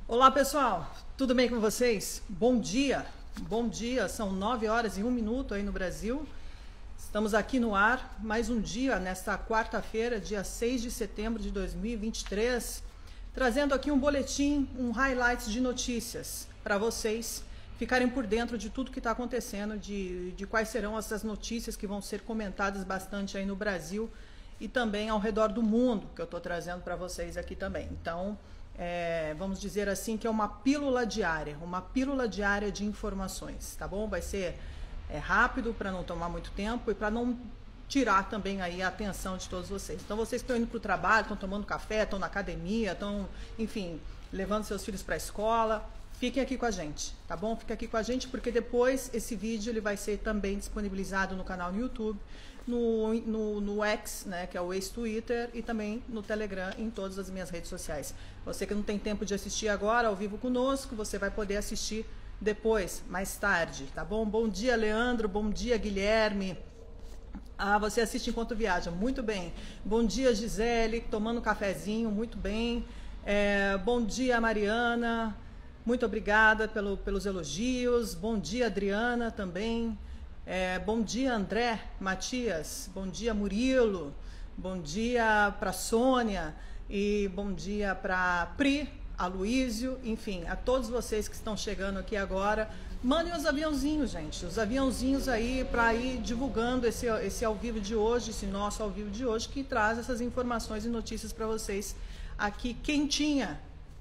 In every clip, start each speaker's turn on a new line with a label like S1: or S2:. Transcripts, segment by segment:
S1: Olá pessoal, tudo bem com vocês? Bom dia, são 9 horas e 1 minuto aí no Brasil. Estamos aqui no ar, mais um dia, nesta quarta-feira, dia 6 de setembro de 2023, trazendo aqui um boletim, um highlights de notícias para vocês ficarem por dentro de tudo que está acontecendo, de quais serão essas notícias que vão ser comentadas bastante aí no Brasil e também ao redor do mundo, que eu estou trazendo para vocês aqui também. Então, vamos dizer assim que é uma pílula diária de informações, tá bom? Vai ser rápido para não tomar muito tempo e para não tirar também aí a atenção de todos vocês. Então vocês estão indo para o trabalho, estão tomando café, estão na academia, estão, enfim, levando seus filhos para a escola, fiquem aqui com a gente, tá bom? Fiquem aqui com a gente porque depois esse vídeo ele vai ser também disponibilizado no canal no YouTube, no X, né, que é o ex-Twitter, e também no Telegram, em todas as minhas redes sociais. Você que não tem tempo de assistir agora, ao vivo conosco, você vai poder assistir depois, mais tarde, tá bom? Bom dia, Leandro, bom dia, Guilherme. Ah, você assiste enquanto viaja, muito bem. Bom dia, Gisele, tomando um cafezinho, muito bem. Bom dia, Mariana, muito obrigada pelos elogios. Bom dia, Adriana, também. Bom dia, André, Matias, bom dia, Murilo, bom dia para Sônia e bom dia para Pri, Aloísio, enfim, a todos vocês que estão chegando aqui agora. Mandem os aviãozinhos, gente, os aviãozinhos aí para ir divulgando esse ao vivo de hoje, esse nosso ao vivo de hoje, que traz essas informações e notícias para vocês aqui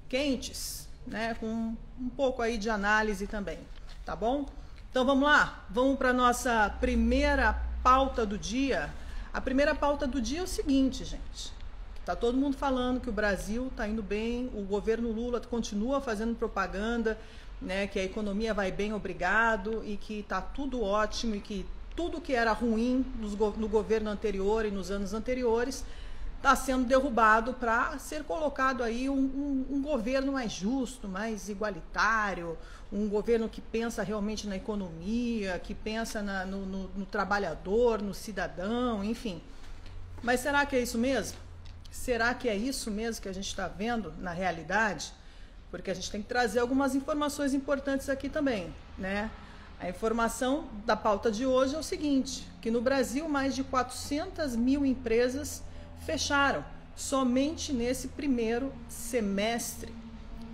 S1: quentes, né, com um pouco aí de análise também, tá bom? Então vamos lá, vamos para a nossa primeira pauta do dia. A primeira pauta do dia é o seguinte, gente. Está todo mundo falando que o Brasil está indo bem, o governo Lula continua fazendo propaganda, né, que a economia vai bem, obrigado, e que está tudo ótimo, e que tudo que era ruim no governo anterior e nos anos anteriores está sendo derrubado para ser colocado aí um governo mais justo, mais igualitário, um governo que pensa realmente na economia, que pensa no trabalhador, no cidadão, enfim. Mas será que é isso mesmo? Será que é isso mesmo que a gente está vendo na realidade? Porque a gente tem que trazer algumas informações importantes aqui também, né? A informação da pauta de hoje é o seguinte, que no Brasil mais de 400 mil empresas fecharam, somente nesse primeiro semestre,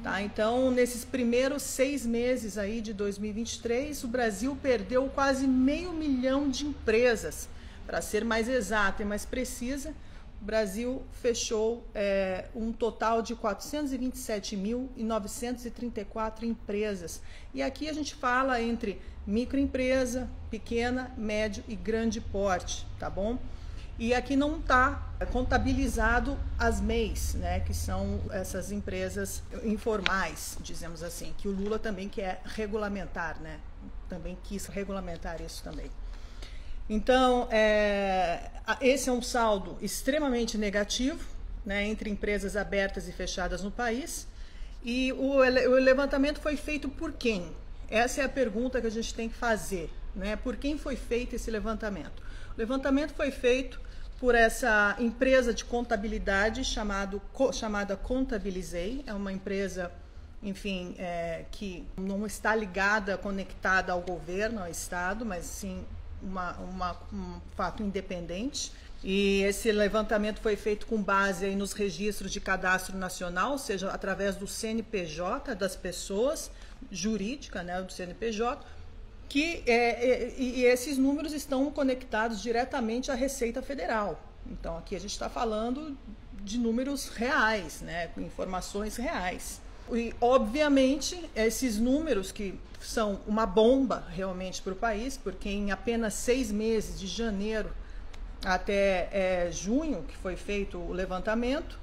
S1: tá? Então, nesses primeiros 6 meses aí de 2023, o Brasil perdeu quase 500 mil de empresas. Para ser mais exata e mais precisa, o Brasil fechou um total de 427.934 empresas. E aqui a gente fala entre microempresa, pequena, médio e grande porte, tá bom? E aqui não está contabilizado as MEIs, né, que são essas empresas informais, dizemos assim, que o Lula também quer regulamentar, né, também quis regulamentar isso também. Então, esse é um saldo extremamente negativo, né, entre empresas abertas e fechadas no país. E o levantamento foi feito por quem? Essa é a pergunta que a gente tem que fazer, né? Por quem foi feito esse levantamento? O levantamento foi feito por essa empresa de contabilidade chamada Contabilizei. É uma empresa, enfim, que não está ligada, conectada ao governo, ao Estado, mas sim um fato independente. E esse levantamento foi feito com base aí nos registros de cadastro nacional, ou seja, através do CNPJ das pessoas, jurídica, né, do CNPJ, e esses números estão conectados diretamente à Receita Federal. Então, aqui a gente está falando de números reais, né, com informações reais. E, obviamente, esses números que são uma bomba realmente para o país, porque em apenas 6 meses, de janeiro até junho, que foi feito o levantamento,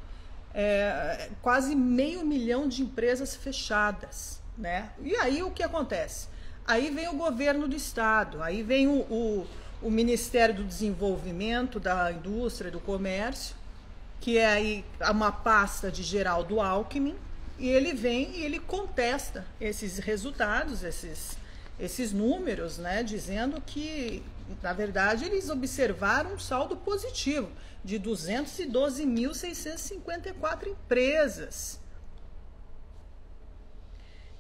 S1: quase 500 mil de empresas fechadas, né? E aí o que acontece? Aí vem o governo do estado, aí vem o Ministério do Desenvolvimento, da Indústria e do Comércio, que é aí uma pasta de Geraldo Alckmin, e ele vem e ele contesta esses resultados, esses números, né, dizendo que, na verdade, eles observaram um saldo positivo de 212.654 empresas.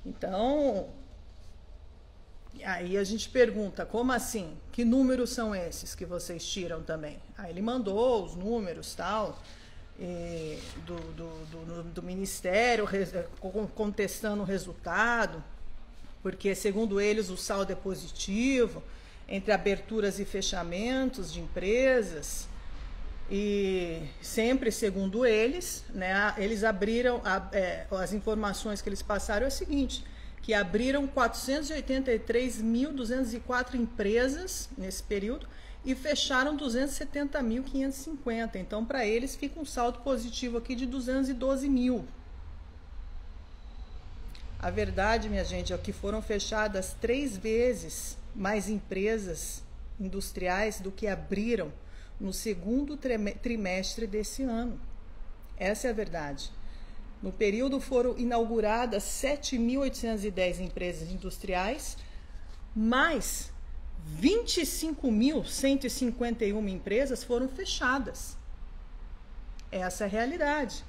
S1: Então, aí a gente pergunta, como assim? Que números são esses que vocês tiram também? Aí ele mandou os números, tal, do Ministério, contestando o resultado, porque, segundo eles, o saldo é positivo, entre aberturas e fechamentos de empresas, e sempre, segundo eles, né, eles abriram, as informações que eles passaram é o seguinte, que abriram 483.204 empresas nesse período e fecharam 270.550. Então, para eles, fica um saldo positivo aqui de 212 mil. A verdade, minha gente, é que foram fechadas 3 vezes mais empresas industriais do que abriram no segundo trimestre desse ano. Essa é a verdade. No período foram inauguradas 7.810 empresas industriais, mais 25.151 empresas foram fechadas. Essa é a realidade.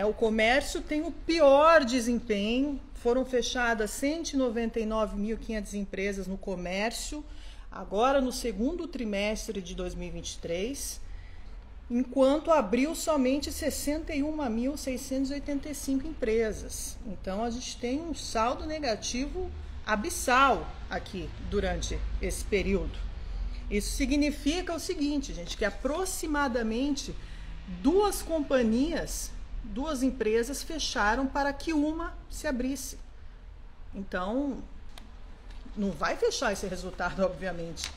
S1: O comércio tem o pior desempenho, foram fechadas 199.500 empresas no comércio, agora no segundo trimestre de 2023, enquanto abriu somente 61.685 empresas. Então, a gente tem um saldo negativo abissal aqui durante esse período. Isso significa o seguinte, gente, que aproximadamente 2 empresas fecharam para que uma se abrisse. Então, não vai fechar esse resultado, obviamente,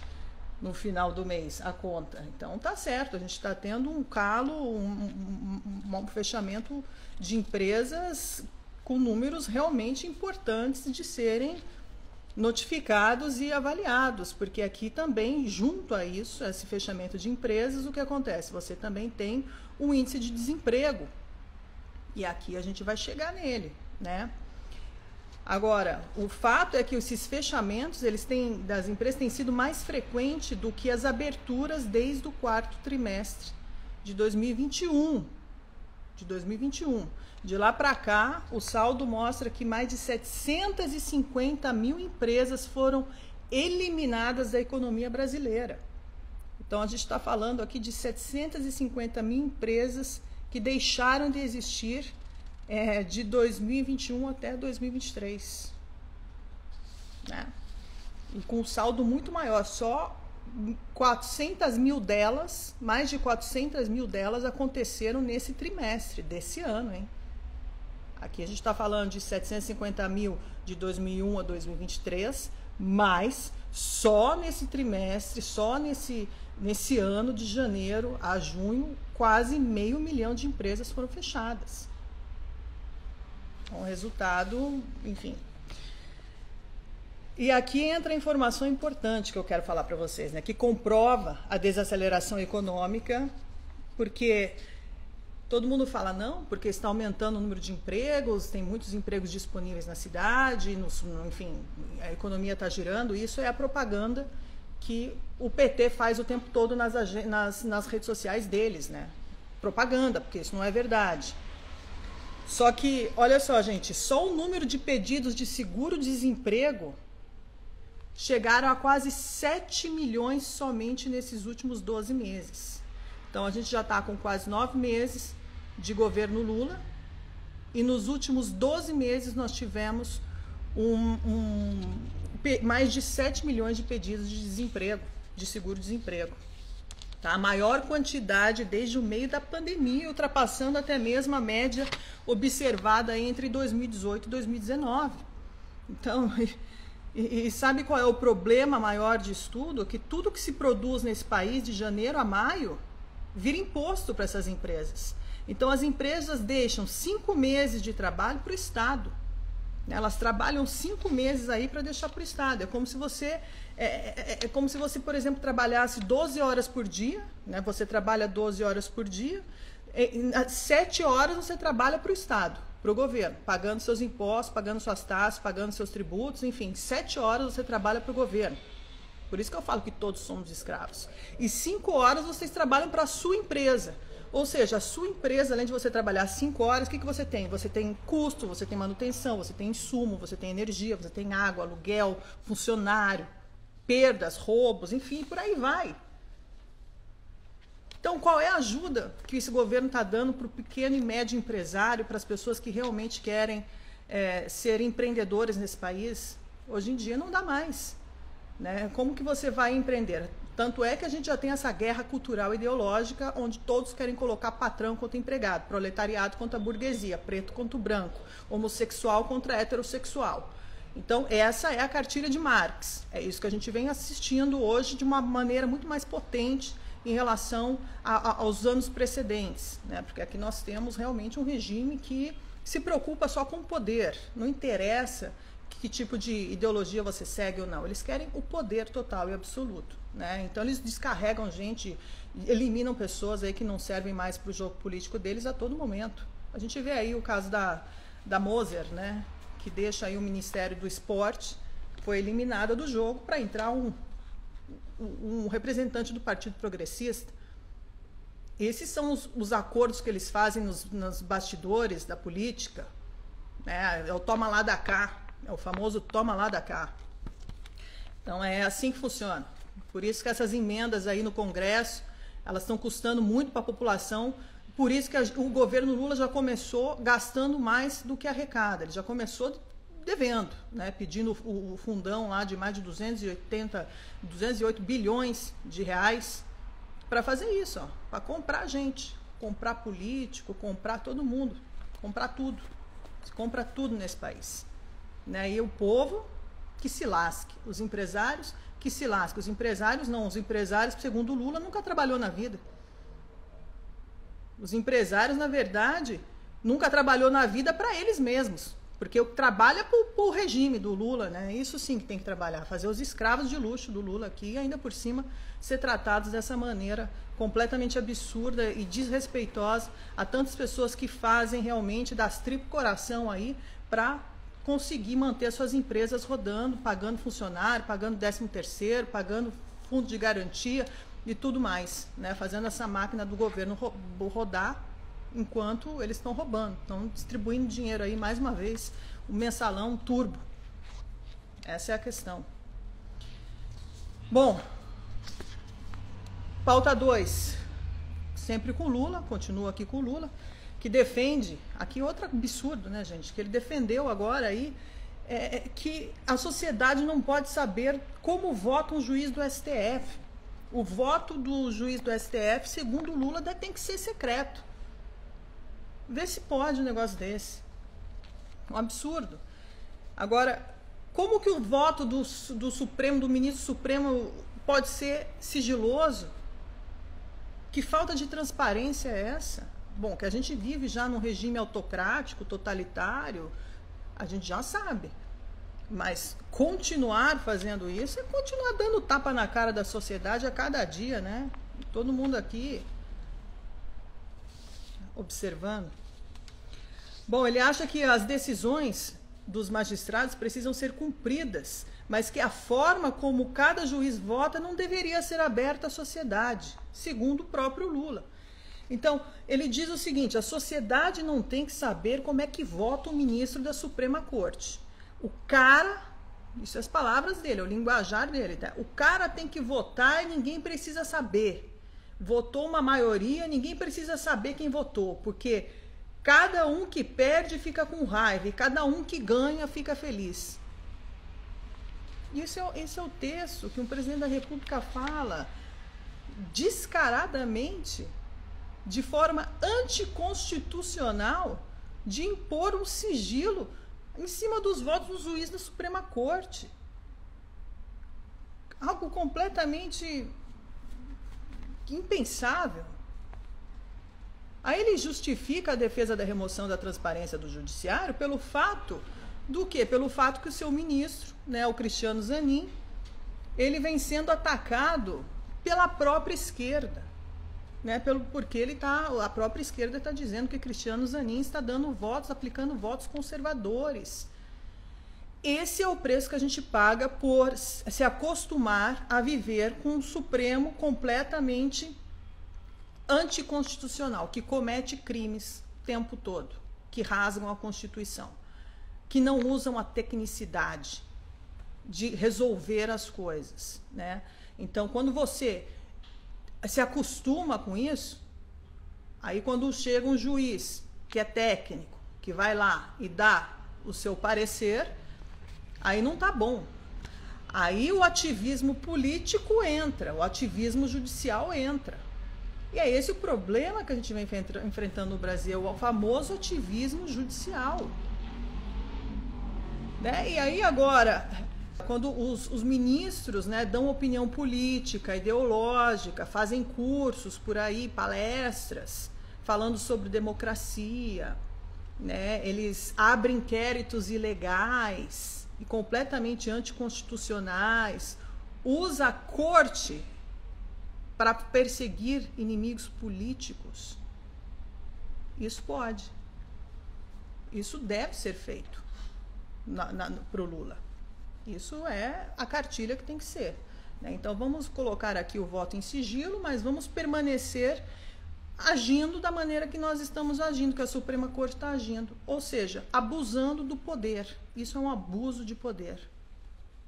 S1: no final do mês, a conta. Então, tá certo, a gente está tendo um calo, um fechamento de empresas com números realmente importantes de serem notificados e avaliados, porque aqui também, junto a isso, esse fechamento de empresas, o que acontece? Você também tem um índice de desemprego, e aqui a gente vai chegar nele, né? Agora, o fato é que esses fechamentos das empresas têm sido mais frequentes do que as aberturas desde o 4º trimestre de 2021. De lá para cá, o saldo mostra que mais de 750 mil empresas foram eliminadas da economia brasileira. Então, a gente está falando aqui de 750 mil empresas que deixaram de existir de 2021 até 2023. Né? E com um saldo muito maior, só 400 mil delas, mais de 400 mil delas aconteceram nesse trimestre desse ano, hein? Aqui a gente está falando de 750 mil de 2001 a 2023, mas só nesse trimestre, só nesse ano de janeiro a junho, quase 500 mil de empresas foram fechadas. Um resultado, enfim. E aqui entra a informação importante que eu quero falar para vocês, né, que comprova a desaceleração econômica, porque todo mundo fala, não, porque está aumentando o número de empregos, tem muitos empregos disponíveis na cidade, enfim, a economia está girando. Isso é a propaganda que o PT faz o tempo todo nas redes sociais deles, né? Propaganda, porque isso não é verdade. Só que, olha só, gente, só o número de pedidos de seguro-desemprego chegaram a quase 7 milhões somente nesses últimos 12 meses. Então, a gente já está com quase 9 meses de governo Lula, e nos últimos 12 meses nós tivemos mais de 7 milhões de pedidos de desemprego, de seguro-desemprego. Tá? A maior quantidade desde o meio da pandemia, ultrapassando até mesmo a média observada entre 2018 e 2019. Então, e sabe qual é o problema maior disso tudo? Que tudo que se produz nesse país, de janeiro a maio, vira imposto para essas empresas. Então, as empresas deixam 5 meses de trabalho para o Estado. Elas trabalham 5 meses aí para deixar para o Estado. É como se você, por exemplo, trabalhasse 12 horas por dia, né? Você trabalha 12 horas por dia, 7 horas você trabalha para o Estado, para o governo, pagando seus impostos, pagando suas taxas, pagando seus tributos, enfim, 7 horas você trabalha para o governo. Por isso que eu falo que todos somos escravos. E 5 horas vocês trabalham para a sua empresa. Ou seja, a sua empresa, além de você trabalhar 5 horas, o que você tem? Você tem custo, você tem manutenção, você tem insumo, você tem energia, você tem água, aluguel, funcionário, perdas, roubos, enfim, por aí vai. Então, qual é a ajuda que esse governo está dando para o pequeno e médio empresário, para as pessoas que realmente querem ser empreendedores nesse país? Hoje em dia não dá mais, né? Como que você vai empreender? Tanto é que a gente já tem essa guerra cultural e ideológica, onde todos querem colocar patrão contra empregado, proletariado contra burguesia, preto contra branco, homossexual contra heterossexual. Então, essa é a cartilha de Marx. É isso que a gente vem assistindo hoje de uma maneira muito mais potente em relação aos anos precedentes, né? Porque aqui nós temos realmente um regime que se preocupa só com o poder, não interessa que tipo de ideologia você segue ou não, eles querem o poder total e absoluto, né? Então eles descarregam gente, eliminam pessoas aí que não servem mais para o jogo político deles a todo momento. A gente vê aí o caso da Moser, né? Que deixa aí o Ministério do Esporte, foi eliminada do jogo para entrar um representante do Partido Progressista. Esses são os acordos que eles fazem nos bastidores da política, né? É o toma lá da cá, é o famoso toma lá da cá. Então é assim que funciona. Por isso que essas emendas aí no Congresso, elas estão custando muito para a população. Por isso que o governo Lula já começou gastando mais do que arrecada. Ele já começou devendo, né? Pedindo o fundão lá de mais de 208 bilhões de reais para fazer isso, para comprar gente, comprar político, comprar todo mundo, comprar tudo. Se compra tudo nesse país, né? E o povo que se lasque, os empresários que se lasquem. Os empresários não, os empresários, segundo o Lula, nunca trabalhou na vida. Os empresários, na verdade, nunca trabalhou na vida para eles mesmos, porque o trabalho é para o regime do Lula, né? Isso sim que tem que trabalhar, fazer os escravos de luxo do Lula aqui e ainda por cima ser tratados dessa maneira completamente absurda e desrespeitosa a tantas pessoas que fazem realmente das tripas coração aí para conseguir manter suas empresas rodando, pagando funcionário, pagando 13º, pagando fundo de garantia e tudo mais, né? Fazendo essa máquina do governo rodar enquanto eles estão roubando, estão distribuindo dinheiro aí, mais uma vez, o mensalão turbo. Essa é a questão. Bom, pauta 2, sempre com Lula, continua aqui com Lula, que defende, aqui outro absurdo, né, gente, que ele defendeu agora aí, que a sociedade não pode saber como vota um juiz do STF. O voto do juiz do STF, segundo o Lula, tem que ser secreto. Vê se pode um negócio desse. Um absurdo. Agora, como que o voto do Supremo, do ministro Supremo, pode ser sigiloso? Que falta de transparência é essa? Bom, que a gente vive já num regime autocrático, totalitário, a gente já sabe. Mas continuar fazendo isso é continuar dando tapa na cara da sociedade a cada dia, né? Todo mundo aqui observando. Bom, ele acha que as decisões dos magistrados precisam ser cumpridas, mas que a forma como cada juiz vota não deveria ser aberta à sociedade, segundo o próprio Lula. Então, ele diz o seguinte: a sociedade não tem que saber como é que vota o ministro da Suprema Corte. O cara, isso são as palavras dele, é o linguajar dele, tá? O cara tem que votar e ninguém precisa saber. Votou uma maioria, ninguém precisa saber quem votou, porque cada um que perde fica com raiva e cada um que ganha fica feliz. Esse é o texto que o presidente da República fala descaradamente, de forma anticonstitucional, de impor um sigilo em cima dos votos do juiz da Suprema Corte. Algo completamente impensável. Aí ele justifica a defesa da remoção da transparência do judiciário pelo fato do quê? Pelo fato que o seu ministro, né, o Cristiano Zanin, ele vem sendo atacado pela própria esquerda, né? Porque a própria esquerda está dizendo que Cristiano Zanin está dando votos, aplicando votos conservadores. Esse é o preço que a gente paga por se acostumar a viver com um Supremo completamente anticonstitucional, que comete crimes o tempo todo, que rasgam a Constituição, que não usam a tecnicidade de resolver as coisas, né? Então, quando você se acostuma com isso, aí quando chega um juiz que é técnico, que vai lá e dá o seu parecer, aí não tá bom. Aí o ativismo político entra, o ativismo judicial entra. E é esse o problema que a gente vem enfrentando no Brasil, o famoso ativismo judicial. Né? E aí agora, quando os ministros, né, dão opinião política, ideológica, fazem cursos por aí, palestras, falando sobre democracia, né, eles abrem inquéritos ilegais e completamente anticonstitucionais, usa a corte para perseguir inimigos políticos. Isso pode. Isso deve ser feito para o Lula. Isso é a cartilha que tem que ser. Né? Então vamos colocar aqui o voto em sigilo, mas vamos permanecer agindo da maneira que nós estamos agindo, que a Suprema Corte está agindo. Ou seja, abusando do poder. Isso é um abuso de poder.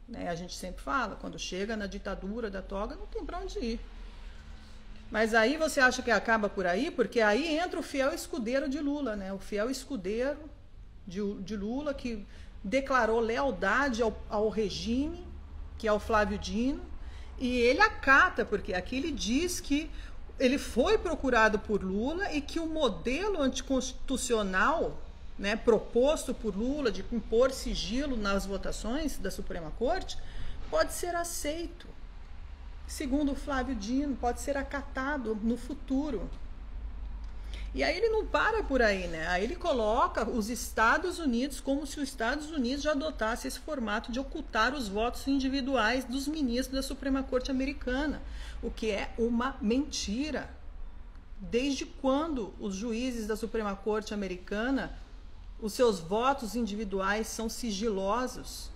S1: Né? A gente sempre fala, quando chega na ditadura da toga, não tem para onde ir. Mas aí você acha que acaba por aí? Porque aí entra o fiel escudeiro de Lula, né? O fiel escudeiro de Lula, que declarou lealdade ao regime, que é o Flávio Dino, e ele acata, porque aqui ele diz que ele foi procurado por Lula e que o modelo anticonstitucional, né, proposto por Lula de impor sigilo nas votações da Suprema Corte pode ser aceito. Segundo o Flávio Dino, pode ser acatado no futuro. E aí ele não para por aí, né? Aí ele coloca os Estados Unidos como se os Estados Unidos já adotasse esse formato de ocultar os votos individuais dos ministros da Suprema Corte americana, o que é uma mentira. Desde quando os juízes da Suprema Corte americana, os seus votos individuais são sigilosos?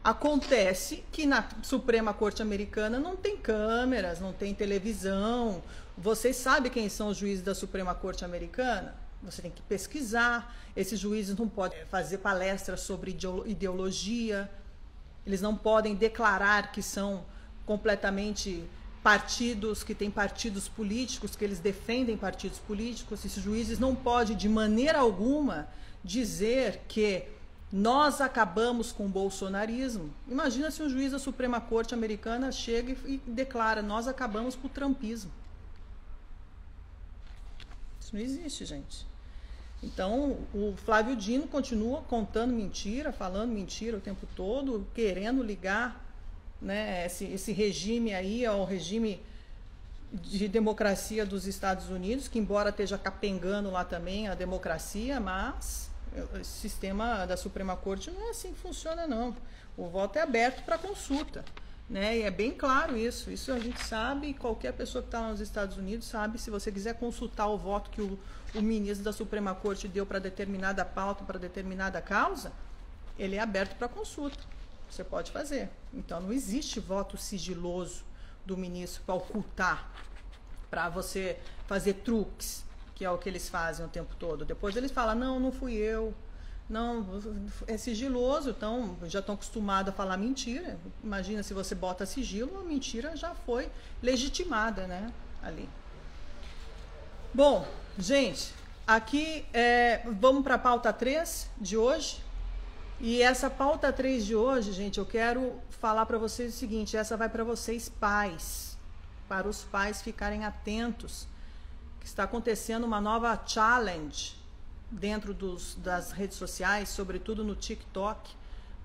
S1: Acontece que na Suprema Corte americana não tem câmeras, não tem televisão. Vocês sabem quem são os juízes da Suprema Corte americana? Você tem que pesquisar. Esses juízes não podem fazer palestras sobre ideologia. Eles não podem declarar que são completamente partidos, que têm partidos políticos, que eles defendem partidos políticos. Esses juízes não podem, de maneira alguma, dizer que nós acabamos com o bolsonarismo. Imagina se um juiz da Suprema Corte americana chega e declara: nós acabamos com o trumpismo. Isso não existe, gente. Então, o Flávio Dino continua contando mentira, falando mentira o tempo todo, querendo ligar, né, esse regime aí ao regime de democracia dos Estados Unidos, que embora esteja capengando lá também a democracia, mas o sistema da Suprema Corte não é assim que funciona, não. O voto é aberto para consulta, né? E é bem claro isso. Isso a gente sabe, qualquer pessoa que está lá nos Estados Unidos sabe. Se você quiser consultar o voto que o ministro da Suprema Corte deu para determinada pauta, para determinada causa, ele é aberto para consulta. Você pode fazer. Então, não existe voto sigiloso do ministro para ocultar, para você fazer truques, que é o que eles fazem o tempo todo. Depois eles falam: não, não fui eu, não, é sigiloso. Então, já estão acostumados a falar mentira. Imagina se você bota sigilo, a mentira já foi legitimada, né, ali. Bom, gente, aqui vamos para a pauta 3 de hoje. E essa pauta 3 de hoje, gente, eu quero falar para vocês o seguinte: essa vai para vocês pais, para os pais ficarem atentos, que está acontecendo uma nova challenge dentro das redes sociais, sobretudo no TikTok.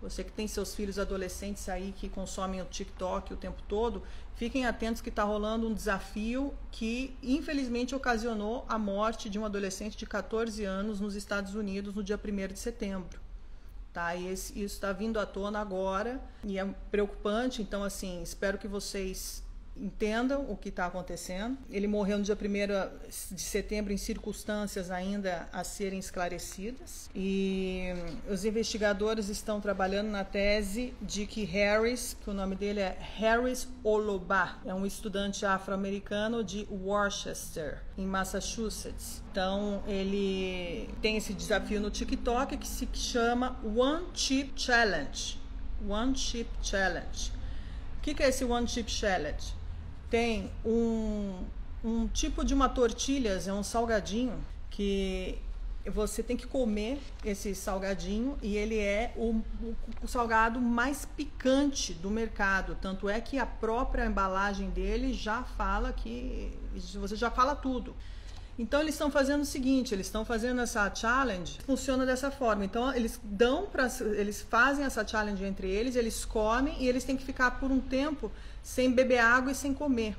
S1: Você que tem seus filhos adolescentes aí que consomem o TikTok o tempo todo, fiquem atentos que está rolando um desafio que infelizmente ocasionou a morte de um adolescente de 14 anos nos Estados Unidos no dia 1º de setembro. Tá? E isso está vindo à tona agora e é preocupante. Então, assim, espero que vocês entendam o que está acontecendo. Ele morreu no dia 1º de setembro em circunstâncias ainda a serem esclarecidas. E os investigadores estão trabalhando na tese de que Harris, que o nome dele é Harris Oloba, é um estudante afro-americano de Worcester, em Massachusetts. Então, ele tem esse desafio no TikTok que se chama One Chip Challenge. One Chip Challenge. O que é esse One Chip Challenge? Tem um tipo de uma tortilhas, é um salgadinho que você tem que comer esse salgadinho e ele é o salgado mais picante do mercado. Tanto é que a própria embalagem dele já fala que você já fala tudo. Então eles estão fazendo o seguinte, eles estão fazendo essa challenge, funciona dessa forma. Então eles fazem essa challenge entre eles, eles comem e eles têm que ficar por um tempo sem beber água e sem comer.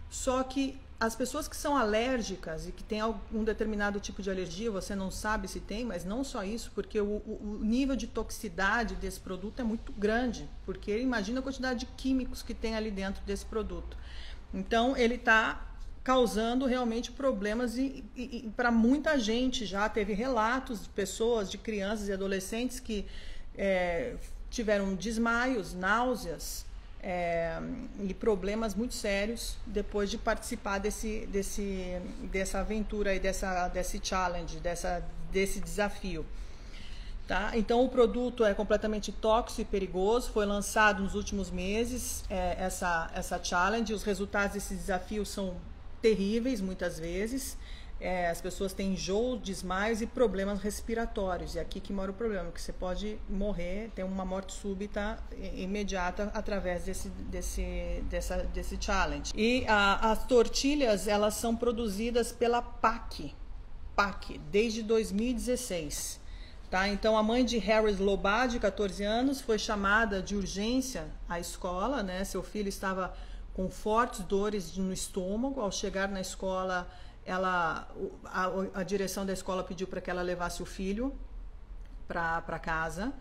S1: Só que as pessoas que são alérgicas e que têm algum determinado tipo de alergia, você não sabe se tem, mas não só isso, porque o nível de toxicidade desse produto é muito grande, porque imagina a quantidade de químicos que tem ali dentro desse produto. Então ele está causando realmente problemas e para muita gente. Já teve relatos de pessoas, de crianças e adolescentes que tiveram desmaios, náuseas e problemas muito sérios depois de participar dessa aventura aí, desse challenge, desse desafio. Tá? Então o produto é completamente tóxico e perigoso, foi lançado nos últimos meses essa challenge. Os resultados desse desafio são terríveis muitas vezes. As pessoas têm enjoo, desmaios e problemas respiratórios. E aqui que mora o problema, que você pode morrer, ter uma morte súbita imediata através desse challenge. E as tortilhas, elas são produzidas pela PAC desde 2016. Tá? Então a mãe de Harris Oloba, de 14 anos, foi chamada de urgência à escola, né? Seu filho estava com fortes dores no estômago. Ao chegar na escola, a direção da escola pediu para que ela levasse o filho para casa.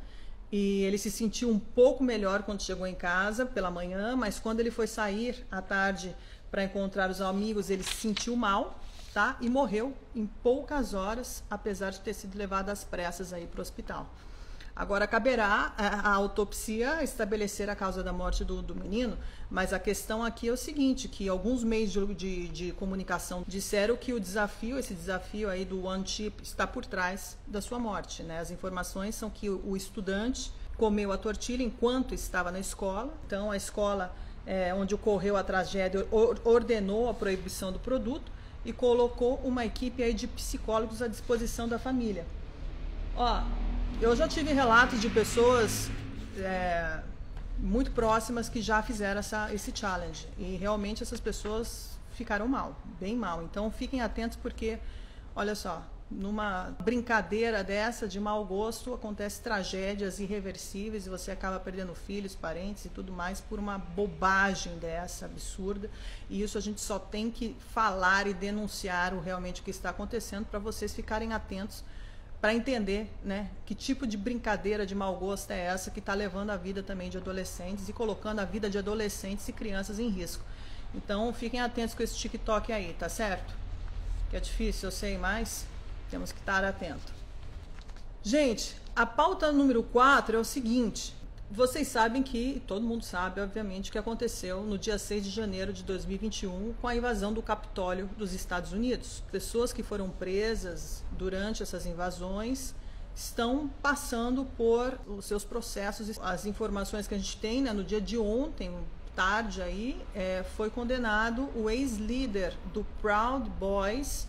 S1: E ele se sentiu um pouco melhor quando chegou em casa pela manhã, mas quando ele foi sair à tarde para encontrar os amigos, ele se sentiu mal, tá? E morreu em poucas horas, apesar de ter sido levado às pressas aí para o hospital. Agora, caberá a autopsia estabelecer a causa da morte do menino, mas a questão aqui é o seguinte, que alguns meios de comunicação disseram que esse desafio aí do One Chip está por trás da sua morte, né? As informações são que o estudante comeu a tortilha enquanto estava na escola. Então, a escola onde ocorreu a tragédia ordenou a proibição do produto e colocou uma equipe aí de psicólogos à disposição da família. Ó, eu já tive relatos de pessoas muito próximas que já fizeram esse challenge e realmente essas pessoas ficaram mal, bem mal. Então fiquem atentos porque, olha só, numa brincadeira dessa de mau gosto acontecem tragédias irreversíveis e você acaba perdendo filhos, parentes e tudo mais por uma bobagem dessa absurda. E isso a gente só tem que falar e denunciar realmente o que está acontecendo para vocês ficarem atentos, para entender, né, que tipo de brincadeira de mau gosto é essa que está levando a vida também de adolescentes e colocando a vida de adolescentes e crianças em risco. Então fiquem atentos com esse TikTok aí, tá certo? Que é difícil, eu sei, mas temos que estar atentos. Gente, a pauta número 4 é o seguinte. Vocês sabem que, todo mundo sabe, obviamente, o que aconteceu no dia 6 de janeiro de 2021 com a invasão do Capitólio dos Estados Unidos. Pessoas que foram presas durante essas invasões estão passando por os seus processos. As informações que a gente tem, né, no dia de ontem, tarde aí, foi condenado o ex-líder do Proud Boys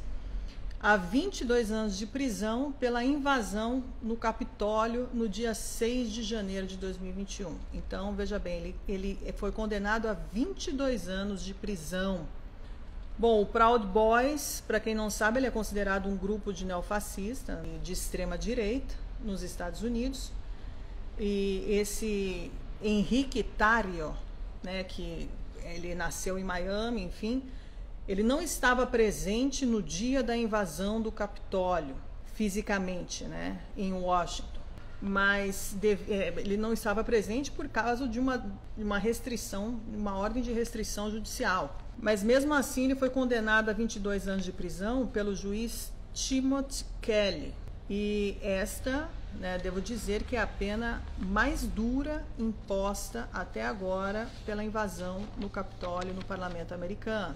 S1: a 22 anos de prisão pela invasão no Capitólio no dia 6 de janeiro de 2021. Então, veja bem, ele foi condenado a 22 anos de prisão. Bom, o Proud Boys, para quem não sabe, ele é considerado um grupo de neofascista de extrema direita nos Estados Unidos. E esse Henrique Tarrio, né, que ele nasceu em Miami, enfim, ele não estava presente no dia da invasão do Capitólio, fisicamente, né, em Washington. mas ele não estava presente por causa de uma restrição, uma ordem de restrição judicial. Mas mesmo assim ele foi condenado a 22 anos de prisão pelo juiz Timothy Kelly. E esta, devo dizer que é a pena mais dura imposta até agora pela invasão no Capitólio, no Parlamento americano.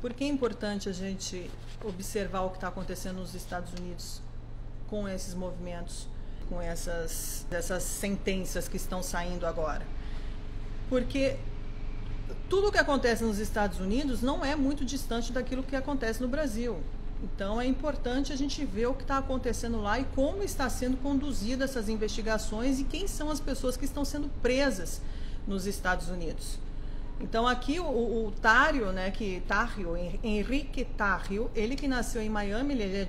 S1: Por que é importante a gente observar o que está acontecendo nos Estados Unidos com esses movimentos, com essas sentenças que estão saindo agora? Porque tudo o que acontece nos Estados Unidos não é muito distante daquilo que acontece no Brasil. Então é importante a gente ver o que está acontecendo lá e como está sendo conduzida essas investigações e quem são as pessoas que estão sendo presas nos Estados Unidos. Então aqui o Tarrio, Henrique Tarrio, ele que nasceu em Miami, ele é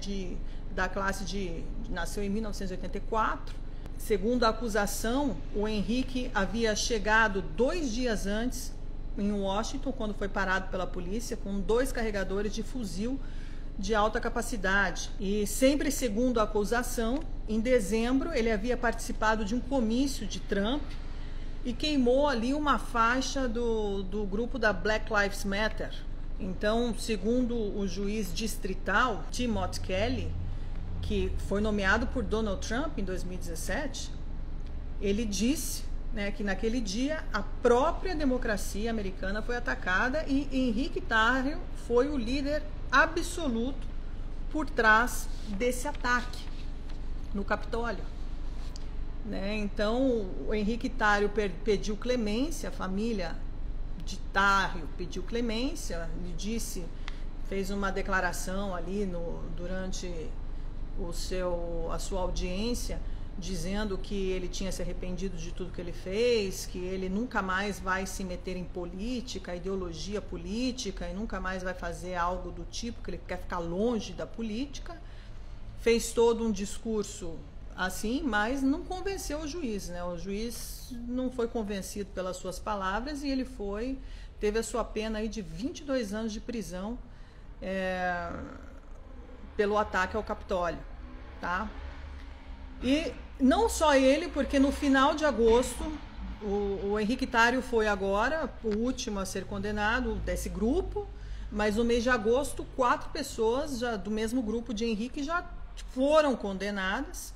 S1: nasceu em 1984. Segundo a acusação, o Henrique havia chegado 2 dias antes em Washington, quando foi parado pela polícia, com 2 carregadores de fuzil de alta capacidade. E sempre segundo a acusação, em dezembro ele havia participado de um comício de Trump e queimou ali uma faixa do grupo da Black Lives Matter. Então, segundo o juiz distrital Timothy Kelly, que foi nomeado por Donald Trump em 2017, ele disse que naquele dia a própria democracia americana foi atacada e Henrique Tarrio foi o líder absoluto por trás desse ataque no Capitólio. Então o Henrique Tarrio pediu clemência, a família de Tarrio pediu clemência, fez uma declaração ali durante a sua audiência, dizendo que ele tinha se arrependido de tudo que ele fez, que ele nunca mais vai se meter em política, ideologia política, e nunca mais vai fazer algo do tipo, que ele quer ficar longe da política. Fez todo um discurso assim, mas não convenceu o juiz, O juiz não foi convencido pelas suas palavras e ele teve a sua pena aí de 22 anos de prisão pelo ataque ao Capitólio, tá? E não só ele, porque no final de agosto, o Henrique Tarrio foi agora o último a ser condenado desse grupo, mas no mês de agosto 4 pessoas do mesmo grupo de Henrique já foram condenadas,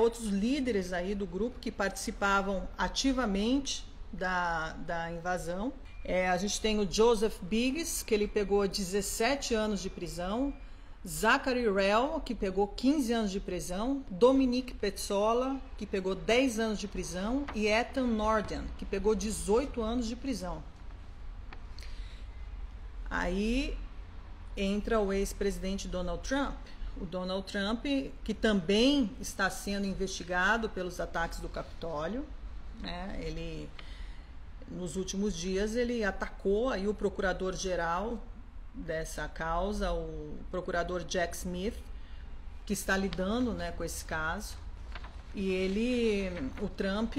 S1: outros líderes aí do grupo que participavam ativamente da invasão. A gente tem o Joseph Biggs, que ele pegou 17 anos de prisão, Zachary Rehl, que pegou 15 anos de prisão, Dominic Pezzola, que pegou 10 anos de prisão, e Ethan Norden, que pegou 18 anos de prisão. Aí entra o ex-presidente Donald Trump. O Donald Trump, que também está sendo investigado pelos ataques do Capitólio, Ele, nos últimos dias, ele atacou aí o procurador-geral dessa causa, o procurador Jack Smith, que está lidando com esse caso, e o Trump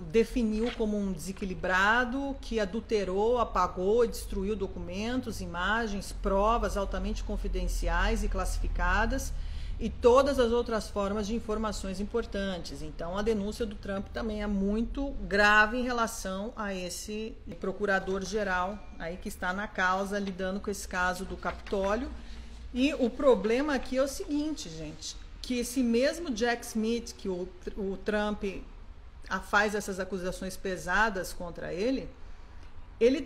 S1: definiu como um desequilibrado que adulterou, apagou e destruiu documentos, imagens, provas altamente confidenciais e classificadas e todas as outras formas de informações importantes. Então a denúncia do Trump também é muito grave em relação a esse procurador-geral aí que está na causa, lidando com esse caso do Capitólio. E o problema aqui é o seguinte, gente, que esse mesmo Jack Smith, que o Trump faz essas acusações pesadas contra ele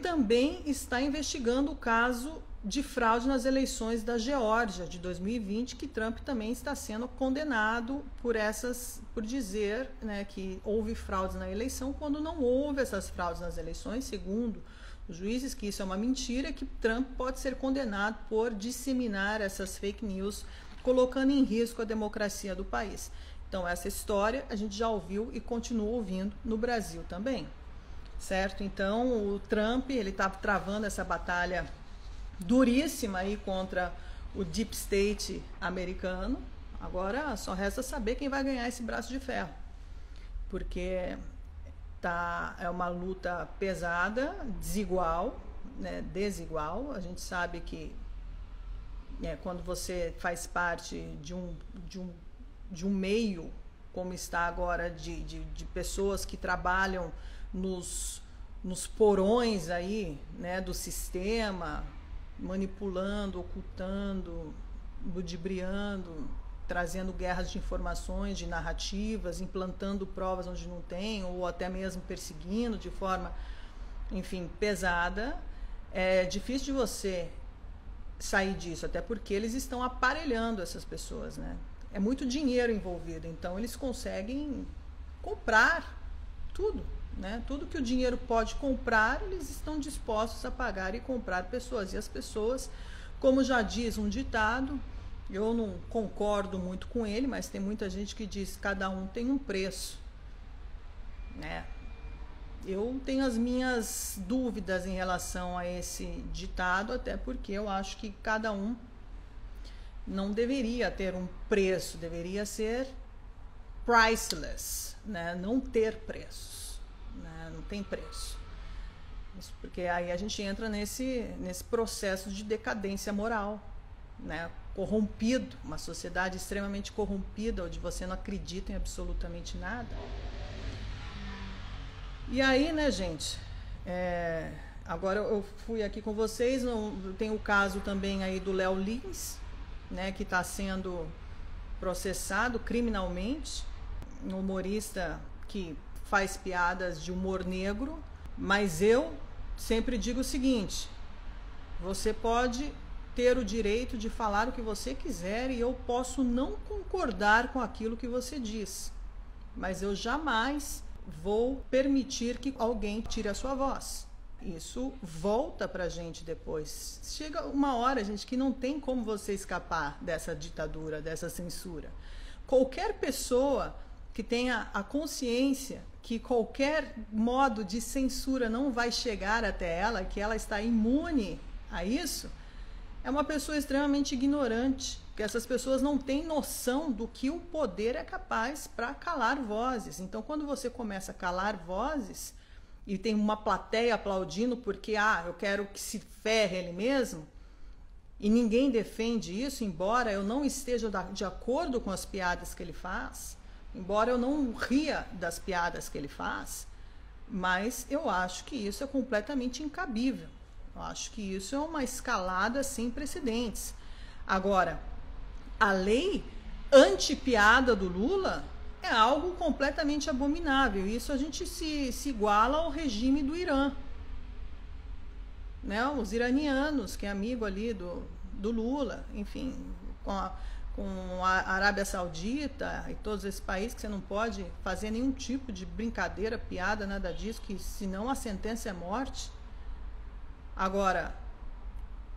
S1: também está investigando o caso de fraude nas eleições da Geórgia de 2020, que Trump também está sendo condenado por dizer que houve fraudes na eleição, quando não houve essas fraudes nas eleições, segundo os juízes, que isso é uma mentira, que Trump pode ser condenado por disseminar essas fake news, colocando em risco a democracia do país. Então essa história a gente já ouviu e continua ouvindo no Brasil também, certo? Então o Trump, ele está travando essa batalha duríssima aí contra o Deep State americano. Agora só resta saber quem vai ganhar esse braço de ferro, porque é uma luta pesada, desigual, desigual. A gente sabe que quando você faz parte de um meio como está agora de pessoas que trabalham nos porões aí, né, do sistema, manipulando, ocultando, ludibriando, trazendo guerras de informações, de narrativas, implantando provas onde não tem, ou até mesmo perseguindo de forma, enfim, pesada. É difícil de você sair disso, até porque eles estão aparelhando essas pessoas, né? É muito dinheiro envolvido, então eles conseguem comprar tudo, né? Tudo que o dinheiro pode comprar, eles estão dispostos a pagar e comprar pessoas. E as pessoas, como já diz um ditado, eu não concordo muito com ele, mas tem muita gente que diz que cada um tem um preço, né? Eu tenho as minhas dúvidas em relação a esse ditado, até porque eu acho que cada um não deveria ter um preço, deveria ser priceless, né? Não ter preços, né? Não tem preço. Isso porque aí a gente entra nesse processo de decadência moral, né? Corrompido, uma sociedade extremamente corrompida, onde você não acredita em absolutamente nada. E aí, né, gente, agora eu fui aqui com vocês, tem o caso também aí do Léo Lins, né, que está sendo processado criminalmente, um humorista que faz piadas de humor negro, mas eu sempre digo o seguinte: você pode ter o direito de falar o que você quiser e eu posso não concordar com aquilo que você diz, mas eu jamais vou permitir que alguém tire a sua voz. Isso volta pra gente depois. Chega uma hora, gente, que não tem como você escapar dessa ditadura, dessa censura. Qualquer pessoa que tenha a consciência que qualquer modo de censura não vai chegar até ela, que ela está imune a isso, é uma pessoa extremamente ignorante, porque essas pessoas não têm noção do que o poder é capaz para calar vozes. Então, quando você começa a calar vozes e tem uma plateia aplaudindo porque, eu quero que se ferre ele mesmo, e ninguém defende isso, embora eu não esteja de acordo com as piadas que ele faz, embora eu não ria das piadas que ele faz, mas eu acho que isso é completamente incabível. Eu acho que isso é uma escalada sem precedentes. Agora, a lei anti-piada do Lula é algo completamente abominável. Isso a gente se iguala ao regime do Irã, né? Os iranianos, que é amigo ali do Lula, enfim, com a Arábia Saudita e todos esses países que você não pode fazer nenhum tipo de brincadeira, piada, nada disso, que senão a sentença é morte. Agora,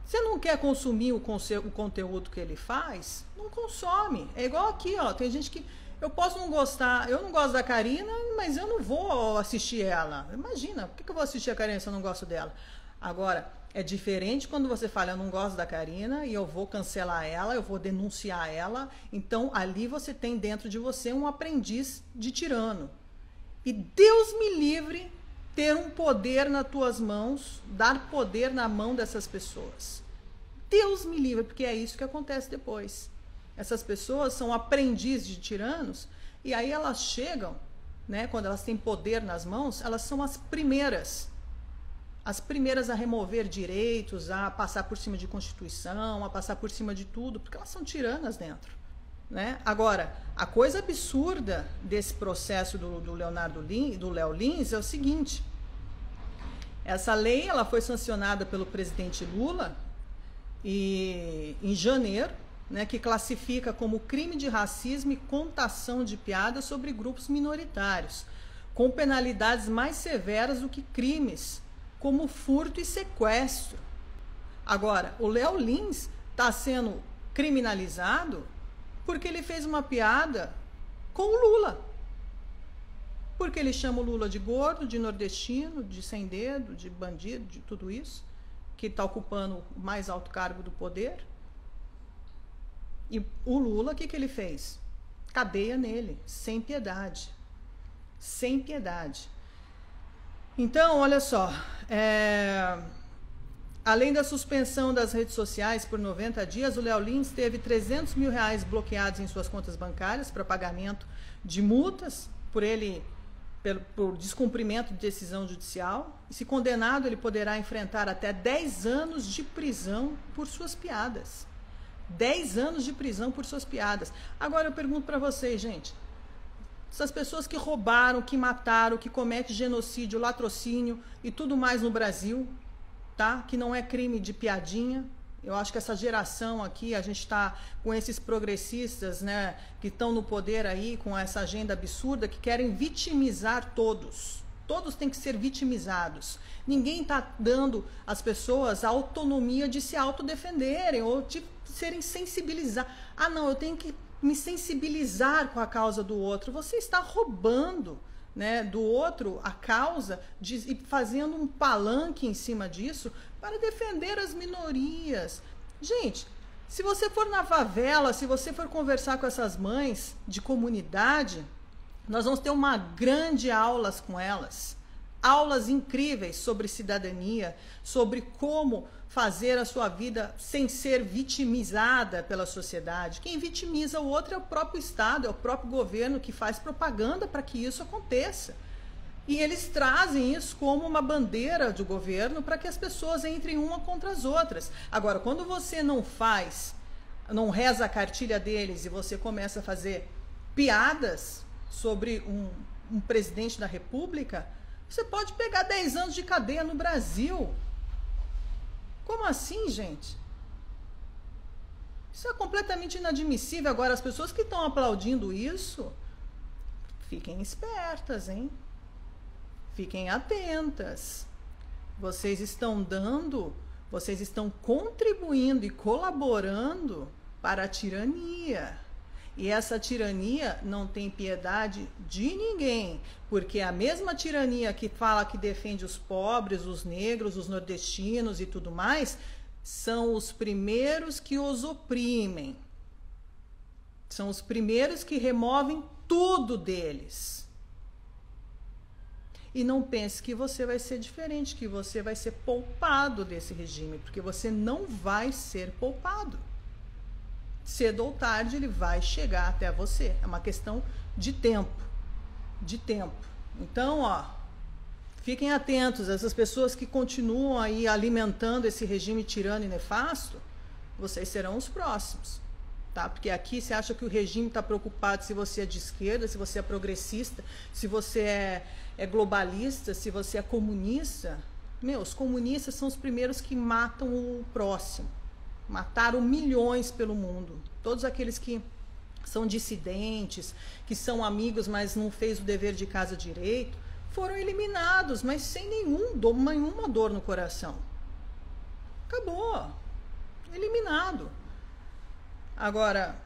S1: você não quer consumir o conteúdo que ele faz? Não consome. É igual aqui, ó. Tem gente que eu posso não gostar. Eu não gosto da Karina, mas eu não vou assistir ela. Imagina, por que eu vou assistir a Karina se eu não gosto dela? Agora, é diferente quando você fala, eu não gosto da Karina e eu vou cancelar ela, eu vou denunciar ela. Então, ali você tem dentro de você um aprendiz de tirano. E Deus me livre ter um poder nas tuas mãos, dar poder na mão dessas pessoas. Deus me livre, porque é isso que acontece depois. Essas pessoas são aprendizes de tiranos e aí elas chegam, né, quando elas têm poder nas mãos, elas são as primeiras a remover direitos, a passar por cima de Constituição, a passar por cima de tudo, porque elas são tiranas dentro, né? Agora, a coisa absurda desse processo do Léo Lins é o seguinte: essa lei ela foi sancionada pelo presidente Lula em janeiro, né, que classifica como crime de racismo e contação de piadas sobre grupos minoritários, com penalidades mais severas do que crimes como furto e sequestro. Agora, o Léo Lins está sendo criminalizado porque ele fez uma piada com o Lula. Porque ele chama o Lula de gordo, de nordestino, de sem dedo, de bandido, de tudo isso, que está ocupando o mais alto cargo do poder. E o Lula, o que ele fez? Cadeia nele, sem piedade. Sem piedade. Então, olha só, Além da suspensão das redes sociais por 90 dias, o Léo Lins teve R$300 mil bloqueados em suas contas bancárias para pagamento de multas por descumprimento de decisão judicial. E, se condenado, ele poderá enfrentar até 10 anos de prisão por suas piadas. 10 anos de prisão por suas piadas. Agora eu pergunto para vocês, gente, essas pessoas que roubaram, que mataram, que cometem genocídio, latrocínio e tudo mais no Brasil, tá? Que não é crime de piadinha. Eu acho que essa geração aqui, a gente está com esses progressistas, né, que estão no poder aí, com essa agenda absurda, que querem vitimizar todos. Todos têm que ser vitimizados. Ninguém está dando às pessoas a autonomia de se autodefenderem ou de serem sensibilizados. Ah, não, eu tenho que me sensibilizar com a causa do outro. Você está roubando, né, do outro a causa e fazendo um palanque em cima disso para defender as minorias. Gente, se você for na favela, se você for conversar com essas mães de comunidade, nós vamos ter uma grande aulas com elas. Aulas incríveis sobre cidadania, sobre como fazer a sua vida sem ser vitimizada pela sociedade. Quem vitimiza o outro é o próprio Estado, é o próprio governo que faz propaganda para que isso aconteça. E eles trazem isso como uma bandeira do governo para que as pessoas entrem uma contra as outras. Agora, quando você não reza a cartilha deles e você começa a fazer piadas sobre um presidente da República, você pode pegar 10 anos de cadeia no Brasil. Como assim, gente? Isso é completamente inadmissível. Agora, as pessoas que estão aplaudindo isso, fiquem espertas, hein? Fiquem atentas. Vocês estão contribuindo e colaborando para a tirania. E essa tirania não tem piedade de ninguém, porque a mesma tirania que fala que defende os pobres, os negros, os nordestinos e tudo mais, são os primeiros que os oprimem. São os primeiros que removem tudo deles. E não pense que você vai ser diferente, que você vai ser poupado desse regime, porque você não vai ser poupado. Cedo ou tarde ele vai chegar até você. É uma questão de tempo. De tempo. Então, ó, fiquem atentos. Essas pessoas que continuam aí alimentando esse regime tirano e nefasto, vocês serão os próximos. Tá? Porque aqui você acha que o regime está preocupado se você é de esquerda, se você é progressista, se você é globalista, se você é comunista. Os comunistas são os primeiros que matam o próximo. Mataram milhões pelo mundo. Todos aqueles que são dissidentes, que são amigos, mas não fez o dever de casa direito, foram eliminados, mas sem nenhuma dor no coração. Acabou. Eliminado. Agora,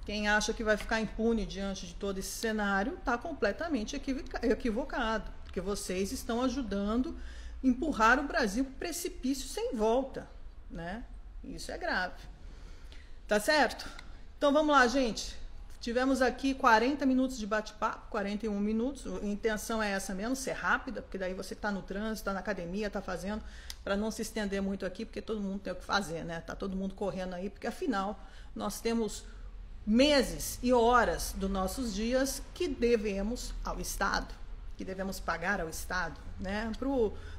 S1: quem acha que vai ficar impune diante de todo esse cenário está completamente equivocado, porque vocês estão ajudando a empurrar o Brasil para o precipício sem volta, né? Isso é grave. Tá certo? Então vamos lá, gente. Tivemos aqui 40 minutos de bate-papo, 41 minutos. A intenção é essa mesmo, ser rápida, porque daí você está no trânsito, está na academia, está fazendo, para não se estender muito aqui, porque todo mundo tem o que fazer, né? Tá todo mundo correndo aí, porque afinal nós temos meses e horas dos nossos dias que devemos ao Estado, que devemos pagar ao Estado, né?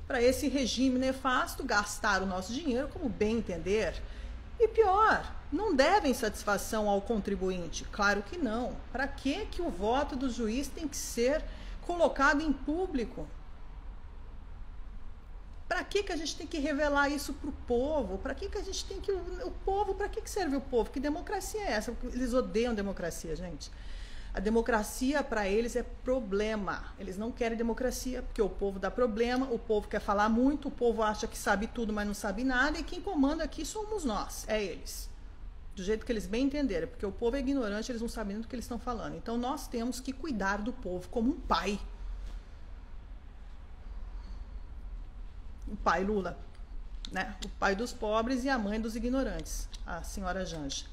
S1: Para esse regime nefasto gastar o nosso dinheiro como bem entender. E pior, não devem satisfação ao contribuinte. Claro que não. Para que o voto do juiz tem que ser colocado em público? Para que a gente tem que revelar isso para o povo? Para que a gente tem que... O povo, para que serve o povo? Que democracia é essa? Eles odeiam democracia, gente. A democracia, para eles, é problema. Eles não querem democracia, porque o povo dá problema, o povo quer falar muito, o povo acha que sabe tudo, mas não sabe nada, e quem comanda aqui somos nós, é eles. Do jeito que eles bem entenderem, porque o povo é ignorante, eles não sabem nem do que eles estão falando. Então, nós temos que cuidar do povo como um pai. O pai Lula, né? O pai dos pobres e a mãe dos ignorantes, a senhora Janja.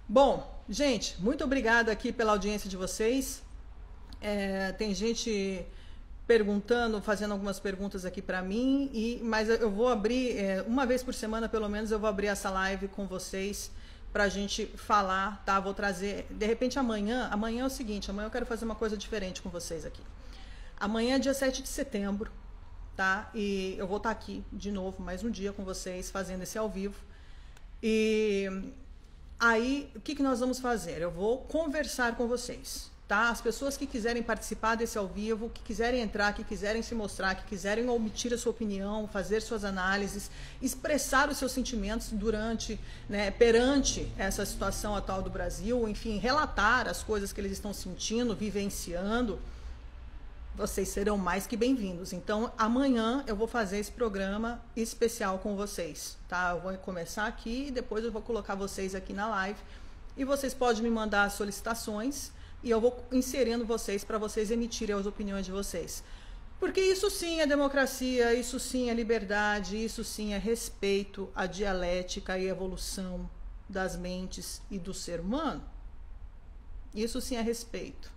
S1: Bom, gente, muito obrigada aqui pela audiência de vocês. Tem gente perguntando, fazendo algumas perguntas aqui para mim, mas eu vou abrir, uma vez por semana pelo menos, eu vou abrir essa live com vocês para a gente falar, tá? Vou trazer, de repente amanhã é o seguinte, amanhã eu quero fazer uma coisa diferente com vocês aqui. Amanhã é dia 7 de setembro, tá? E eu vou estar aqui de novo, mais um dia com vocês, fazendo esse ao vivo. E aí, o que nós vamos fazer? Eu vou conversar com vocês. Tá? As pessoas que quiserem participar desse ao vivo, que quiserem entrar, que quiserem se mostrar, que quiserem omitir a sua opinião, fazer suas análises, expressar os seus sentimentos durante, né, perante essa situação atual do Brasil, enfim, relatar as coisas que eles estão sentindo, vivenciando, vocês serão mais que bem-vindos. Então, amanhã eu vou fazer esse programa especial com vocês, tá? Eu vou começar aqui e depois eu vou colocar vocês aqui na live e vocês podem me mandar as solicitações e eu vou inserindo vocês para vocês emitirem as opiniões de vocês. Porque isso sim é democracia, isso sim é liberdade, isso sim é respeito à dialética e evolução das mentes e do ser humano. Isso sim é respeito.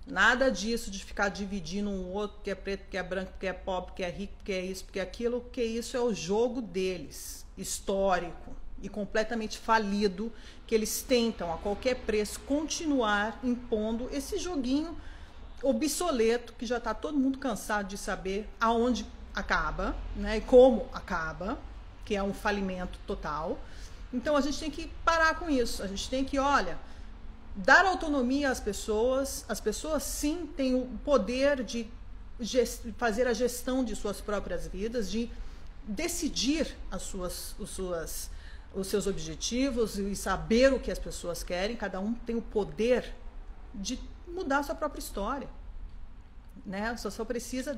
S1: Nada disso de ficar dividindo um outro, que é preto, que é branco, que é pobre, que é rico, que é isso, que é aquilo, que isso é o jogo deles, histórico e completamente falido, que eles tentam a qualquer preço continuar impondo esse joguinho obsoleto que já está todo mundo cansado de saber aonde acaba, né, e como acaba, que é um falimento total. Então a gente tem que parar com isso, a gente tem que, olha, dar autonomia às pessoas. As pessoas sim têm o poder de fazer a gestão de suas próprias vidas, de decidir os seus objetivos e saber o que as pessoas querem. Cada um tem o poder de mudar a sua própria história, né? Só precisa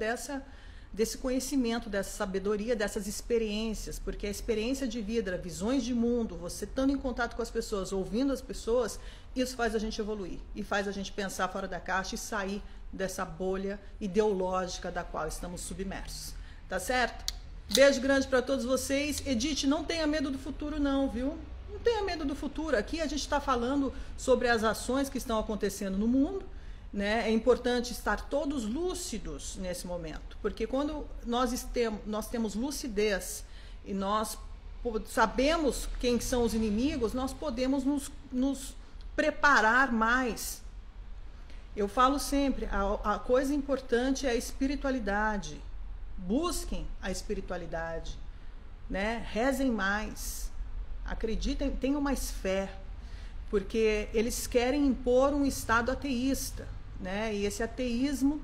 S1: desse conhecimento, dessa sabedoria, dessas experiências, porque a experiência de vida, visões de mundo, você estando em contato com as pessoas, ouvindo as pessoas, isso faz a gente evoluir e faz a gente pensar fora da caixa e sair dessa bolha ideológica da qual estamos submersos. Tá certo? Beijo grande para todos vocês. Edith, não tenha medo do futuro não, viu? Não tenha medo do futuro. Aqui a gente está falando sobre as ações que estão acontecendo no mundo, né? É importante estar todos lúcidos nesse momento, porque quando nós temos lucidez e nós sabemos quem são os inimigos, nós podemos nos preparar mais. Eu falo sempre, a coisa importante é a espiritualidade. Busquem a espiritualidade, né? Rezem mais, acreditem, tenham mais fé, porque eles querem impor um estado ateísta, né? E esse ateísmo,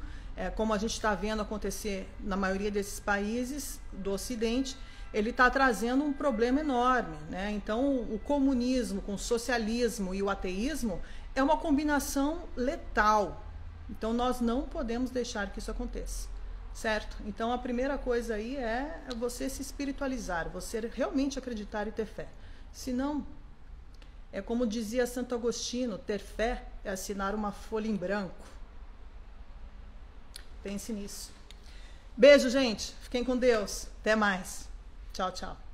S1: como a gente está vendo acontecer na maioria desses países do Ocidente, ele está trazendo um problema enorme, né? Então, o comunismo com o socialismo e o ateísmo é uma combinação letal. Então, nós não podemos deixar que isso aconteça, certo? Então, a primeira coisa aí é você se espiritualizar, você realmente acreditar e ter fé. Senão, é como dizia Santo Agostinho, ter fé é assinar uma folha em branco. Pense nisso. Beijo, gente. Fiquem com Deus. Até mais. Tchau, tchau.